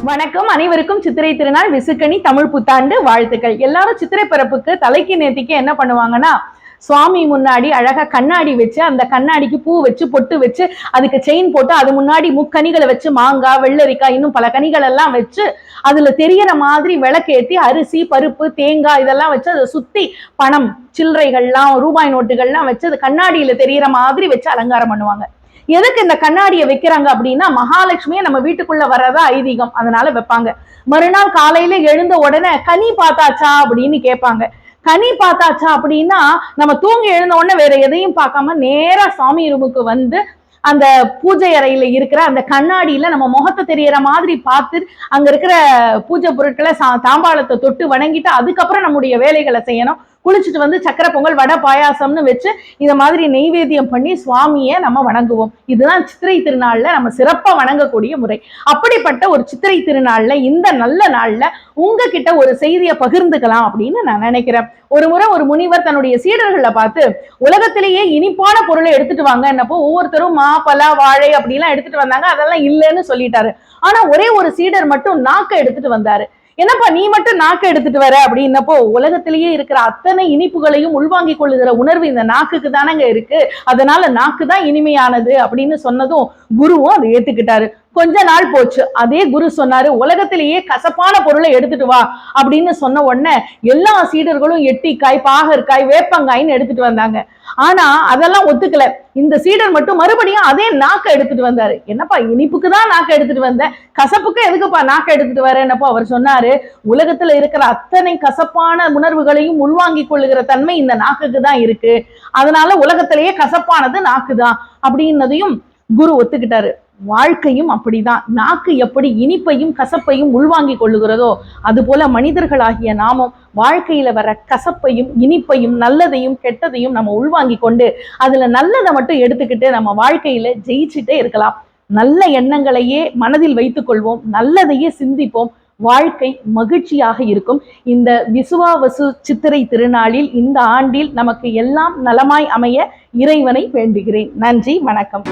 வணக்கம் அனைவருக்கும் சித்திரை திருநாள் விசுக்கணி தமிழ் புத்தாண்டு வாழ்த்துக்கள். எல்லாரும் சித்திரை பிறப்புக்கு தலைக்கு நேத்திக்கு என்ன பண்ணுவாங்கன்னா, சுவாமி முன்னாடி அழகா கண்ணாடி வச்சு அந்த கண்ணாடிக்கு பூ வச்சு பொட்டு வச்சு அதுக்கு செயின் போட்டு அது முன்னாடி முக்கணிகளை வச்சு மாங்காய் வெள்ளரிக்காய் இன்னும் பல கனிகள் எல்லாம் வச்சு அதுல தெரியற மாதிரி விளக்கேற்றி அரிசி பருப்பு தேங்காய் இதெல்லாம் வச்சு அதை சுத்தி பணம் சில்லறைகள்லாம் ரூபாய் நோட்டுகள்லாம் வச்சு அது கண்ணாடியில தெரியற மாதிரி வச்சு அலங்காரம் பண்ணுவாங்க. எதுக்கு இந்த கண்ணாடியை வைக்கிறாங்க அப்படின்னா, மகாலட்சுமியை நம்ம வீட்டுக்குள்ள வர்றதா ஐதீகம், அதனால வைப்பாங்க. மறுநாள் காலையில எழுந்த உடனே கனி பார்த்தாச்சா அப்படின்னு கேட்பாங்க. கனி பார்த்தாச்சா அப்படின்னா நம்ம தூங்கி எழுந்த உடனே வேற எதையும் பார்க்காம நேரா சாமி ரூமுக்கு வந்து அந்த பூஜை அறையில இருக்கிற அந்த கண்ணாடியில நம்ம முகத்தை தெரியற மாதிரி பார்த்து அங்க இருக்கிற பூஜை பொருட்களை தாம்பாளத்தை தொட்டு வணங்கிட்டு அதுக்கப்புறம் நம்முடைய வேலைகளை செய்யணும். குளிச்சுட்டு வந்து சக்கரை பொங்கல் வடை பாயாசம்னு வச்சு இத மாதிரி நெய்வேத்தியம் பண்ணி சுவாமியை நம்ம வணங்குவோம். இதுதான் சித்திரை திருநாள்ல நம்ம சிறப்பா வணங்கக்கூடிய முறை. அப்படிப்பட்ட ஒரு சித்திரை திருநாள்ல இந்த நல்ல நாள்ல உங்ககிட்ட ஒரு செய்தியை பகிர்ந்துக்கலாம் அப்படின்னு நான் நினைக்கிறேன். ஒரு முறை ஒரு முனிவர் தன்னுடைய சீடர்களை பார்த்து உலகத்திலேயே இனிப்பான பொருளை எடுத்துட்டு வாங்க என்னப்போ ஒவ்வொருத்தரும் மா பலா வாழை அப்படிலாம் எடுத்துட்டு வந்தாங்க. அதெல்லாம் இல்லைன்னு சொல்லிட்டாரு. ஆனா ஒரே ஒரு சீடர் மட்டும் நாக்கை எடுத்துட்டு வந்தாரு. என்னப்பா நீ மட்டும் நாக்கு எடுத்துட்டு வர அப்படின்னப்போ, உலகத்திலேயே இருக்கிற அத்தனை இனிப்புகளையும் உள்வாங்கிக் கொள்ளுகிற உணர்வு இந்த நாக்குக்கு தானங்க இருக்கு, அதனால நாக்கு தான் இனிமையானது அப்படின்னு சொன்னதும் குருவும் அதை ஏத்துக்கிட்டாரு. கொஞ்ச நாள் போச்சு. அதே குரு சொன்னாரு, உலகத்திலேயே கசப்பான பொருளை எடுத்துட்டு வா அப்படின்னு சொன்ன உடனே எல்லா சீடர்களும் எட்டிக்காய் பாகற்காய் வேப்பங்காய்ன்னு எடுத்துட்டு வந்தாங்க. ஆனா அதெல்லாம் ஒத்துக்கல. இந்த சீடர் மட்டும் மறுபடியும் அதே நாக்கை எடுத்துட்டு வந்தாரு. என்னப்பா இனிப்புக்கு தான் நாக்கை எடுத்துட்டு வந்த, கசப்புக்கு எதுக்குப்பா நாக்கை எடுத்துட்டு வரேன்னப்போ அவர் சொன்னாரு, உலகத்துல இருக்கிற அத்தனை கசப்பான உணர்வுகளையும் உள்வாங்கிக் கொள்ளுகிற தன்மை இந்த நாக்குக்கு தான் இருக்கு, அதனால உலகத்திலேயே கசப்பானது நாக்குதான் அப்படின்னதையும் குரு ஒத்துக்கிட்டாரு. வாழ்க்கையும் அப்படிதான். நாக்கு எப்படி இனிப்பையும் கசப்பையும் உள்வாங்கிக் கொள்ளுகிறதோ அது போல மனிதர்களாகிய நாமும் வாழ்க்கையில வர கசப்பையும் இனிப்பையும் நல்லதையும் கெட்டதையும் நம்ம உள்வாங்கி கொண்டு அதுல நல்லதை மட்டும் எடுத்துக்கிட்டு நம்ம வாழ்க்கையில ஜெயிச்சுட்டே இருக்கலாம். நல்ல எண்ணங்களையே மனதில் வைத்துக் கொள்வோம், நல்லதையே சிந்திப்போம், வாழ்க்கை மகிழ்ச்சியாக இருக்கும். இந்த விசுவாவசு சித்திரை திருநாளில் இந்த ஆண்டில் நமக்கு எல்லாம் நலமாய் அமைய இறைவனை வேண்டுகிறேன். நன்றி, வணக்கம்.